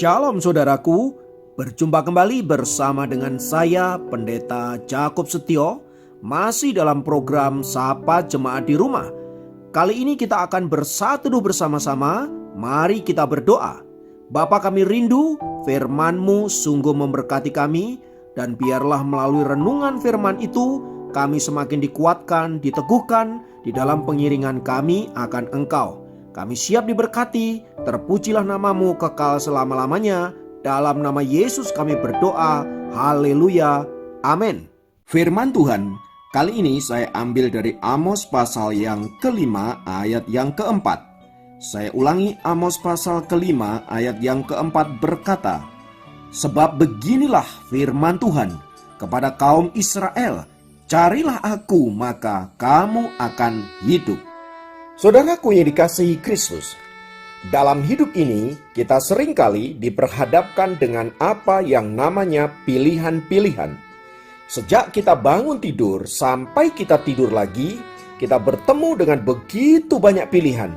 Shalom saudaraku, berjumpa kembali bersama dengan saya Pendeta Jakob Setio, masih dalam program Sapa Jemaat di Rumah. Kali ini kita akan bersatu bersama-sama, mari kita berdoa. Bapa kami rindu, firman-Mu sungguh memberkati kami, dan biarlah melalui renungan firman itu, kami semakin dikuatkan, diteguhkan di dalam pengiringan kami akan Engkau. Kami siap diberkati, terpujilah nama-Mu kekal selama-lamanya. Dalam nama Yesus kami berdoa, haleluya, amin. Firman Tuhan, kali ini saya ambil dari Amos pasal yang kelima ayat yang keempat. Saya ulangi, Amos pasal kelima ayat yang keempat berkata, sebab beginilah firman Tuhan kepada kaum Israel, carilah aku maka kamu akan hidup. Saudaraku yang dikasihi Kristus, dalam hidup ini kita seringkali diperhadapkan dengan apa yang namanya pilihan-pilihan. Sejak kita bangun tidur sampai kita tidur lagi, kita bertemu dengan begitu banyak pilihan.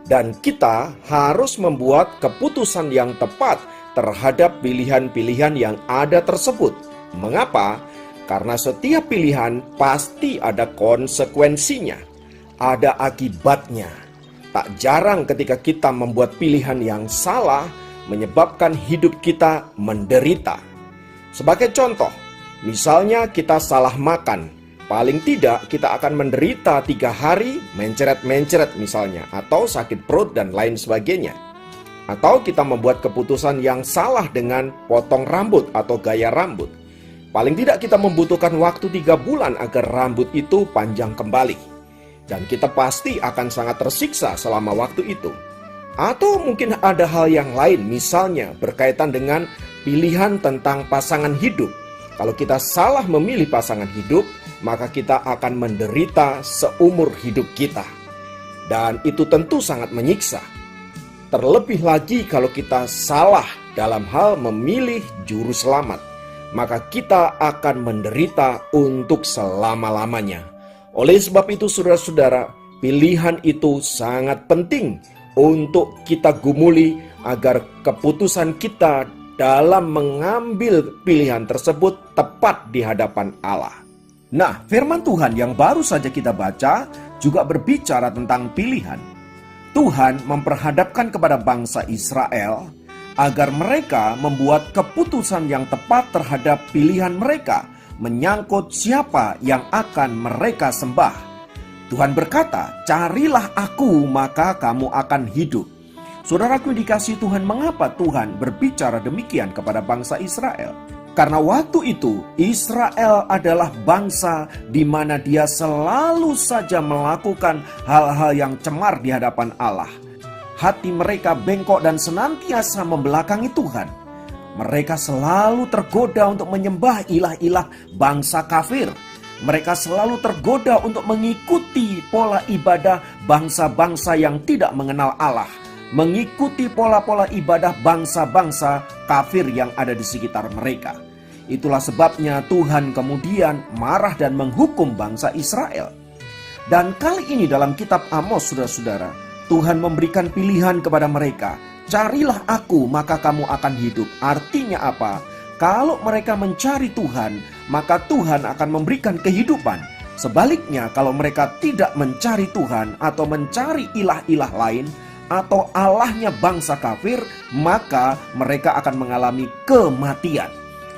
Dan kita harus membuat keputusan yang tepat terhadap pilihan-pilihan yang ada tersebut. Mengapa? Karena setiap pilihan pasti ada konsekuensinya. Ada akibatnya. Tak jarang ketika kita membuat pilihan yang salah menyebabkan hidup kita menderita. Sebagai contoh, misalnya kita salah makan, paling tidak kita akan menderita 3 hari mencret-mencret misalnya, atau sakit perut dan lain sebagainya. Atau kita membuat keputusan yang salah dengan potong rambut atau gaya rambut. Paling tidak kita membutuhkan waktu 3 bulan agar rambut itu panjang kembali. Dan kita pasti akan sangat tersiksa selama waktu itu. Atau mungkin ada hal yang lain, misalnya berkaitan dengan pilihan tentang pasangan hidup. Kalau kita salah memilih pasangan hidup, maka kita akan menderita seumur hidup kita. Dan itu tentu sangat menyiksa. Terlebih lagi kalau kita salah dalam hal memilih juru selamat, maka kita akan menderita untuk selama-lamanya. Oleh sebab itu saudara-saudara, pilihan itu sangat penting untuk kita gumuli agar keputusan kita dalam mengambil pilihan tersebut tepat di hadapan Allah. Nah, firman Tuhan yang baru saja kita baca juga berbicara tentang pilihan. Tuhan memperhadapkan kepada bangsa Israel agar mereka membuat keputusan yang tepat terhadap pilihan mereka menyangkut siapa yang akan mereka sembah. Tuhan berkata, carilah aku maka kamu akan hidup. Saudaraku dikasihi Tuhan, mengapa Tuhan berbicara demikian kepada bangsa Israel? Karena waktu itu Israel adalah bangsa di mana dia selalu saja melakukan hal-hal yang cemar di hadapan Allah. Hati mereka bengkok dan senantiasa membelakangi Tuhan. Mereka selalu tergoda untuk menyembah ilah-ilah bangsa kafir. Mereka selalu tergoda untuk mengikuti pola ibadah bangsa-bangsa yang tidak mengenal Allah. Mengikuti pola-pola ibadah bangsa-bangsa kafir yang ada di sekitar mereka. Itulah sebabnya Tuhan kemudian marah dan menghukum bangsa Israel. Dan kali ini dalam kitab Amos, saudara-saudara, Tuhan memberikan pilihan kepada mereka. Carilah aku maka kamu akan hidup. Artinya apa? Kalau mereka mencari Tuhan, maka Tuhan akan memberikan kehidupan. Sebaliknya kalau mereka tidak mencari Tuhan atau mencari ilah-ilah lain atau Allahnya bangsa kafir, maka mereka akan mengalami kematian.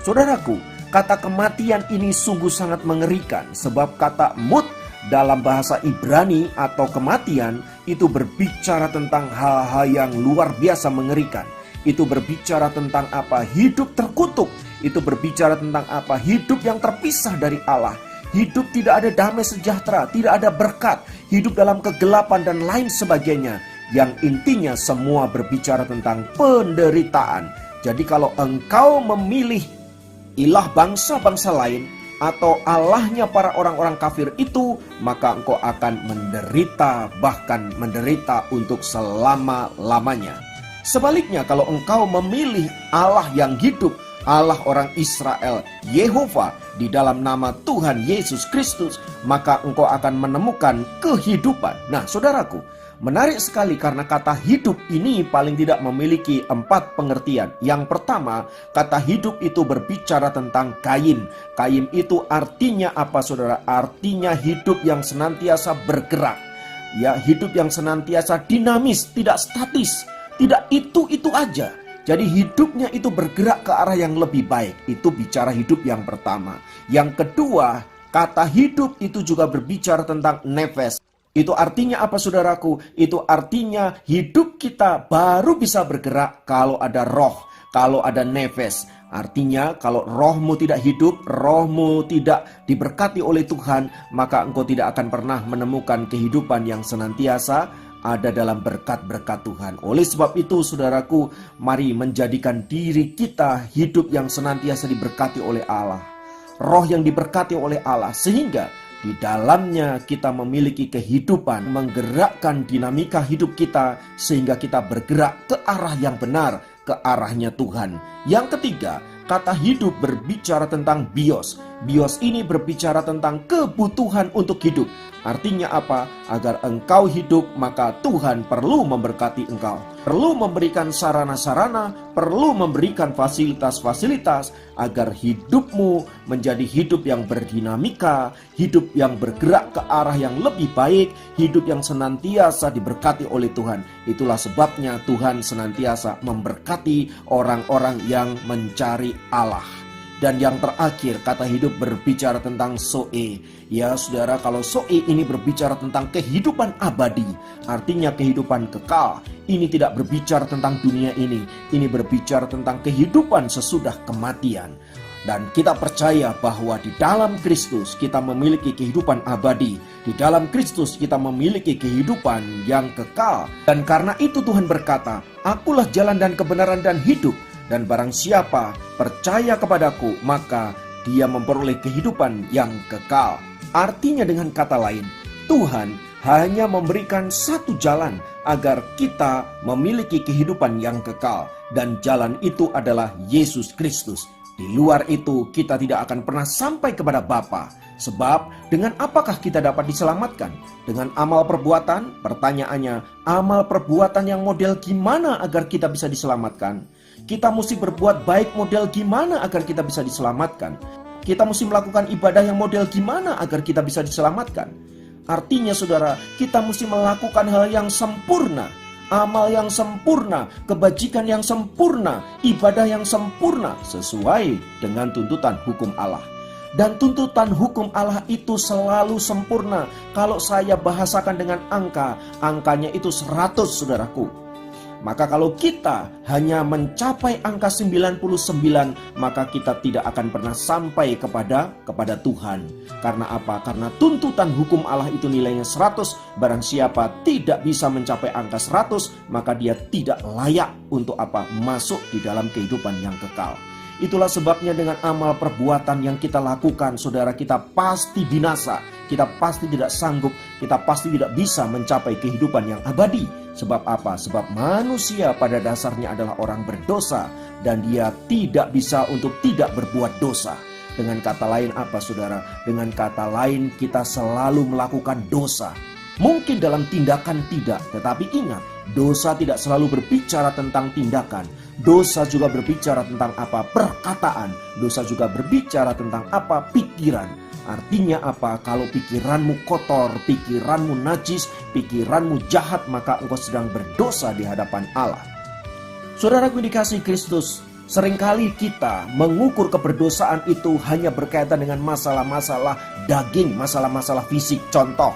Saudaraku, kata kematian ini sungguh sangat mengerikan, sebab kata mut dalam bahasa Ibrani atau kematian itu berbicara tentang hal-hal yang luar biasa mengerikan. Itu berbicara tentang apa? Hidup terkutuk. Itu berbicara tentang apa? Hidup yang terpisah dari Allah. Hidup tidak ada damai sejahtera, tidak ada berkat. Hidup dalam kegelapan dan lain sebagainya. Yang intinya semua berbicara tentang penderitaan. Jadi kalau engkau memilih ilah bangsa-bangsa lain atau Allahnya para orang-orang kafir itu, maka engkau akan menderita, bahkan menderita untuk selama-lamanya. Sebaliknya kalau engkau memilih Allah yang hidup, Allah orang Israel, Yehova, di dalam nama Tuhan Yesus Kristus, maka engkau akan menemukan kehidupan. Nah, saudaraku, menarik sekali karena kata hidup ini paling tidak memiliki 4 pengertian. Yang pertama, kata hidup itu berbicara tentang kaim. Kaim itu artinya apa, saudara? Artinya hidup yang senantiasa bergerak. Ya, hidup yang senantiasa dinamis, tidak statis, tidak itu aja. Jadi hidupnya itu bergerak ke arah yang lebih baik. Itu bicara hidup yang pertama. Yang kedua, kata hidup itu juga berbicara tentang nefes. Itu artinya apa, saudaraku? Itu artinya hidup kita baru bisa bergerak kalau ada roh, kalau ada nefes. Artinya kalau rohmu tidak hidup, rohmu tidak diberkati oleh Tuhan, maka engkau tidak akan pernah menemukan kehidupan yang senantiasa ada dalam berkat-berkat Tuhan. Oleh sebab itu, saudaraku, mari menjadikan diri kita hidup yang senantiasa diberkati oleh Allah. Roh yang diberkati oleh Allah, sehingga di dalamnya kita memiliki kehidupan, menggerakkan dinamika hidup kita, sehingga kita bergerak ke arah yang benar, ke arahnya Tuhan. Yang ketiga, kata hidup berbicara tentang bios. Bios ini berbicara tentang kebutuhan untuk hidup. Artinya apa? Agar engkau hidup, maka Tuhan perlu memberkati engkau. Perlu memberikan sarana-sarana, perlu memberikan fasilitas-fasilitas agar hidupmu menjadi hidup yang berdinamika, hidup yang bergerak ke arah yang lebih baik, hidup yang senantiasa diberkati oleh Tuhan. Itulah sebabnya Tuhan senantiasa memberkati orang-orang yang mencari Allah. Dan yang terakhir, kata hidup berbicara tentang Zoe. Ya saudara, kalau Zoe ini berbicara tentang kehidupan abadi, artinya kehidupan kekal. Ini tidak berbicara tentang dunia ini. Ini berbicara tentang kehidupan sesudah kematian. Dan kita percaya bahwa di dalam Kristus kita memiliki kehidupan abadi. Di dalam Kristus kita memiliki kehidupan yang kekal. Dan karena itu Tuhan berkata, "Akulah jalan dan kebenaran dan hidup. Dan barang siapa percaya kepadaku, maka dia memperoleh kehidupan yang kekal." Artinya dengan kata lain, Tuhan hanya memberikan satu jalan agar kita memiliki kehidupan yang kekal. Dan jalan itu adalah Yesus Kristus. Di luar itu kita tidak akan pernah sampai kepada Bapa. Sebab dengan apakah kita dapat diselamatkan? Dengan amal perbuatan? Pertanyaannya, amal perbuatan yang model gimana agar kita bisa diselamatkan? Kita mesti berbuat baik model gimana agar kita bisa diselamatkan? Kita mesti melakukan ibadah yang model gimana agar kita bisa diselamatkan? Artinya saudara, kita mesti melakukan hal yang sempurna, amal yang sempurna, kebajikan yang sempurna, ibadah yang sempurna, sesuai dengan tuntutan hukum Allah. Dan tuntutan hukum Allah itu selalu sempurna. Kalau saya bahasakan dengan angka, angkanya itu 100, saudaraku. Maka kalau kita hanya mencapai angka 99, maka kita tidak akan pernah sampai kepada Tuhan. Karena apa? Karena tuntutan hukum Allah itu nilainya 100. Barang siapa tidak bisa mencapai angka 100, maka dia tidak layak untuk apa? Masuk di dalam kehidupan yang kekal. Itulah sebabnya dengan amal perbuatan yang kita lakukan, saudara, kita pasti binasa. Kita pasti tidak sanggup, kita pasti tidak bisa mencapai kehidupan yang abadi. Sebab apa? Sebab manusia pada dasarnya adalah orang berdosa, dan dia tidak bisa untuk tidak berbuat dosa. Dengan kata lain apa, saudara? Dengan kata lain kita selalu melakukan dosa. Mungkin dalam tindakan tidak, tetapi ingat, dosa tidak selalu berbicara tentang tindakan. Dosa juga berbicara tentang apa? Perkataan. Dosa juga berbicara tentang apa? Pikiran. Artinya apa? Kalau pikiranmu kotor, pikiranmu najis, pikiranmu jahat, maka engkau sedang berdosa di hadapan Allah. Saudaraku dikasihi Kristus, seringkali kita mengukur keberdosaan itu hanya berkaitan dengan masalah-masalah daging, masalah-masalah fisik. Contoh,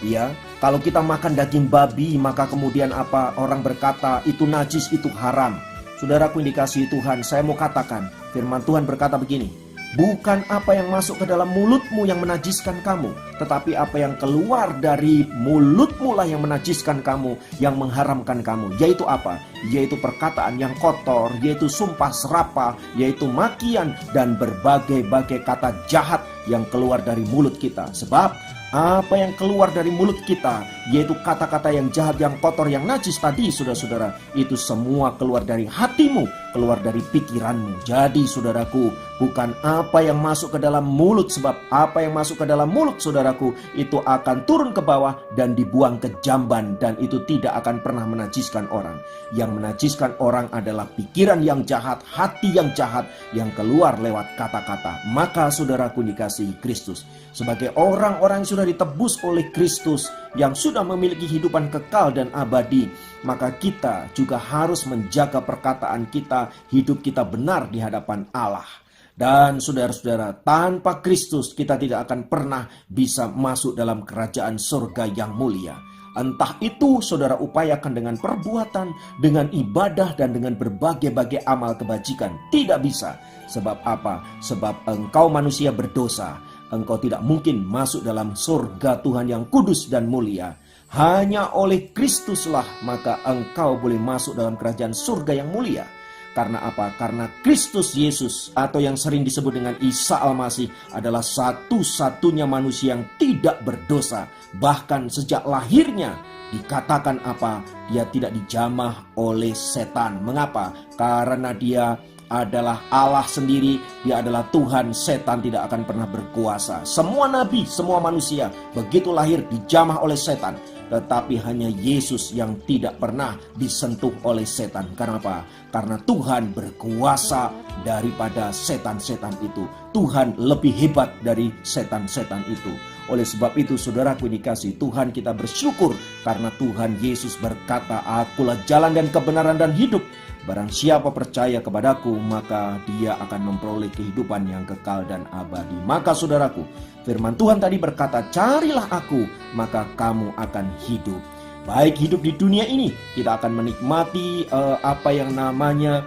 ya, kalau kita makan daging babi, maka kemudian apa? Orang berkata itu najis, itu haram. Saudaraku yang dikasihi Tuhan, saya mau katakan, firman Tuhan berkata begini, bukan apa yang masuk ke dalam mulutmu yang menajiskan kamu, tetapi apa yang keluar dari mulutmu lah yang menajiskan kamu, yang mengharamkan kamu. Yaitu apa? Yaitu perkataan yang kotor, yaitu sumpah serapah, yaitu makian, dan berbagai-bagai kata jahat yang keluar dari mulut kita. Sebab apa yang keluar dari mulut kita, yaitu kata-kata yang jahat, yang kotor, yang najis tadi, saudara-saudara, itu semua keluar dari hatimu. keluar dari pikiranmu. Jadi saudaraku, bukan apa yang masuk ke dalam mulut, sebab apa yang masuk ke dalam mulut saudaraku itu akan turun ke bawah dan dibuang ke jamban, dan itu tidak akan pernah menajiskan orang. Yang menajiskan orang adalah pikiran yang jahat, hati yang jahat yang keluar lewat kata-kata. Maka saudaraku dikasihi Kristus, sebagai orang-orang yang sudah ditebus oleh Kristus, yang sudah memiliki kehidupan kekal dan abadi, maka kita juga harus menjaga perkataan kita, hidup kita benar di hadapan Allah. Dan saudara-saudara, tanpa Kristus kita tidak akan pernah bisa masuk dalam kerajaan surga yang mulia. Entah itu saudara upayakan dengan perbuatan, dengan ibadah, dan dengan berbagai-bagai amal kebajikan. Tidak bisa. Sebab apa? Sebab engkau manusia berdosa. Engkau tidak mungkin masuk dalam surga Tuhan yang kudus dan mulia. Hanya oleh Kristuslah maka engkau boleh masuk dalam kerajaan surga yang mulia. Karena apa? Karena Kristus Yesus, atau yang sering disebut dengan Isa Al-Masih, adalah satu-satunya manusia yang tidak berdosa. Bahkan sejak lahirnya dikatakan apa? Dia tidak dijamah oleh setan. Mengapa? Karena dia adalah Allah sendiri, dia adalah Tuhan. Setan tidak akan pernah berkuasa. Semua nabi, semua manusia begitu lahir dijamah oleh setan, tetapi hanya Yesus yang tidak pernah disentuh oleh setan. Karena apa? Karena Tuhan berkuasa daripada setan-setan itu. Tuhan lebih hebat dari setan-setan itu. Oleh sebab itu saudaraku dikasihi Tuhan, kita bersyukur karena Tuhan Yesus berkata, "Akulah jalan dan kebenaran dan hidup. Barang siapa percaya kepadaku, maka dia akan memperoleh kehidupan yang kekal dan abadi." Maka saudaraku, firman Tuhan tadi berkata, "Carilah aku, maka kamu akan hidup." Baik hidup di dunia ini, kita akan menikmati apa yang namanya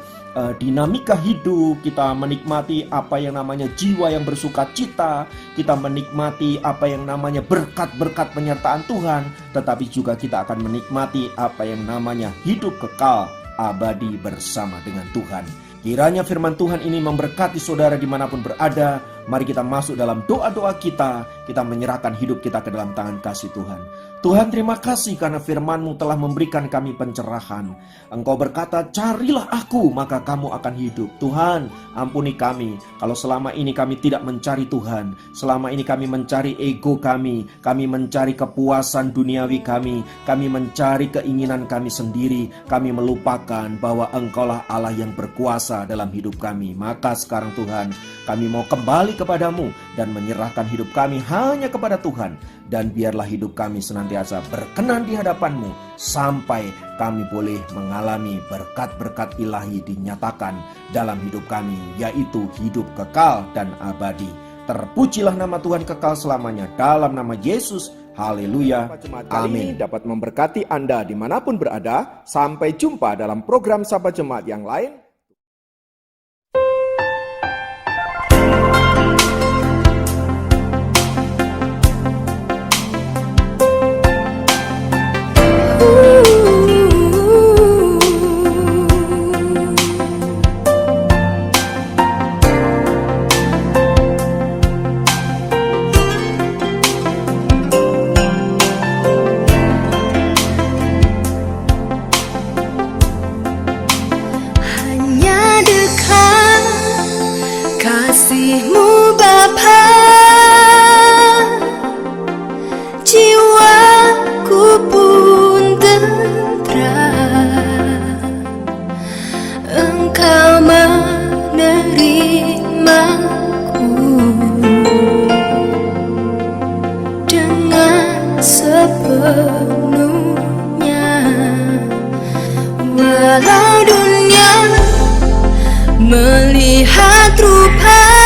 dinamika hidup. Kita menikmati apa yang namanya jiwa yang bersuka cita. Kita menikmati apa yang namanya berkat-berkat penyertaan Tuhan. Tetapi juga kita akan menikmati apa yang namanya hidup kekal abadi bersama dengan Tuhan. Kiranya firman Tuhan ini memberkati saudara dimanapun berada. Mari kita masuk dalam doa-doa kita. Kita menyerahkan hidup kita ke dalam tangan kasih Tuhan. Tuhan, terima kasih karena firman-Mu telah memberikan kami pencerahan. Engkau berkata, "Carilah aku, maka kamu akan hidup." Tuhan, ampuni kami kalau selama ini kami tidak mencari Tuhan. Selama ini kami mencari ego kami mencari kepuasan duniawi kami mencari keinginan kami sendiri. Kami melupakan bahwa Engkaulah Allah yang berkuasa dalam hidup kami. Maka sekarang Tuhan, kami mau kembali kepadamu dan menyerahkan hidup kami hanya kepada Tuhan. Dan biarlah hidup kami senantiasa berkenan di hadapan-Mu sampai kami boleh mengalami berkat-berkat ilahi dinyatakan dalam hidup kami, yaitu hidup kekal dan abadi. Terpujilah nama Tuhan kekal selamanya dalam nama Yesus. Haleluya. Amin. Dapat memberkati Anda dimanapun berada. Sampai jumpa dalam program Sahabat Jemaat yang lain. Kasih-Mu Bapa, jiwaku pun tentram. Engkau menerimaku dengan sepenuhnya. Walau dunia melihat rupa